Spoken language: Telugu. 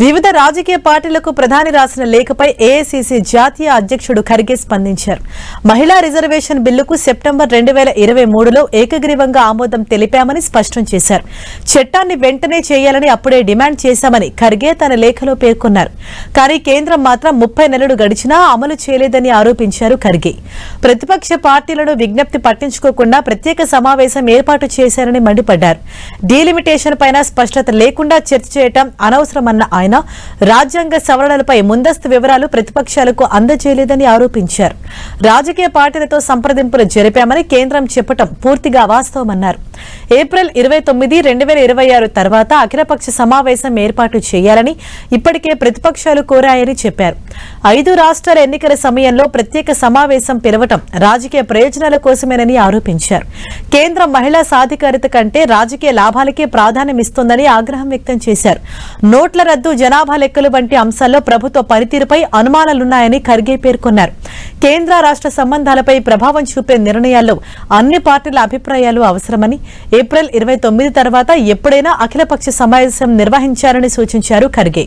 వివిధ రాజకీయ పార్టీలకు ప్రధాని రాసిన లేఖపై ఏఐసీసీ జాతీయ అధ్యక్షుడు ఖర్గే స్పందించారు. మహిళా రిజర్వేషన్ బిల్లుకు సెప్టెంబర్ 2023లో ఏకగ్రీవంగా ఆమోదం తెలిపామని స్పష్టం చేశారు. చట్టాన్ని వెంటనే చేయాలని అప్పుడే డిమాండ్ చేశామని ఖర్గే తన లేఖలో పేర్కొన్నారు. కానీ కేంద్రం మాత్రం 30 నెలలు గడిచినా అమలు చేయలేదని ఆరోపించారు ఖర్గే. ప్రతిపక్ష పార్టీలను విజ్ఞప్తి పట్టించుకోకుండా ప్రత్యేక సమావేశం ఏర్పాటు చేశారని మండిపడ్డారు. డీలిమిటేషన్ పైన స్పష్టత లేకుండా చర్చ చేయడం అనవసరమన్న ఆయన రాజ్యాంగ సవరణలపై ముందస్తు వివరాలు ప్రతిపక్షాలకు అందజేయలేదని ఆరోపించారు. రాజకీయ పార్టీలతో సంప్రదింపులు జరిపామని కేంద్రం చెప్పడం పూర్తిగా అవాస్తవమన్నారు. ఏప్రిల్ 29, 2026 తర్వాత అఖిలపక్ష సమావేశం ఏర్పాటు చేయాలని ఇప్పటికే ప్రతిపక్షాలు కోరాయని చెప్పారు. 5 రాష్ట్రాల ఎన్నికల సమయంలో ప్రత్యేక సమావేశం పిలవటం రాజకీయ ప్రయోజనాల కోసమేనని ఆరోపించారు. కేంద్రం మహిళా సాధికారిత కంటే రాజకీయ లాభాలకే ప్రాధాన్యమిస్తోందని ఆగ్రహం వ్యక్తం చేశారు. నోట్ల రద్దు, జనాభా లెక్కలు వంటి అంశాల్లో ప్రభుత్వ పనితీరుపై అనుమానాలున్నాయని ఖర్గే పేర్కొన్నారు. కేంద్ర రాష్ట్ర సంబంధాలపై ప్రభావం చూపే నిర్ణయాల్లో అన్ని పార్టీల అభిప్రాయాలు అవసరమని, ఏప్రిల్ 29 తర్వాత ఎప్పుడైనా అఖిలపక్ష సమావేశం నిర్వహించాలని సూచించారు ఖర్గే.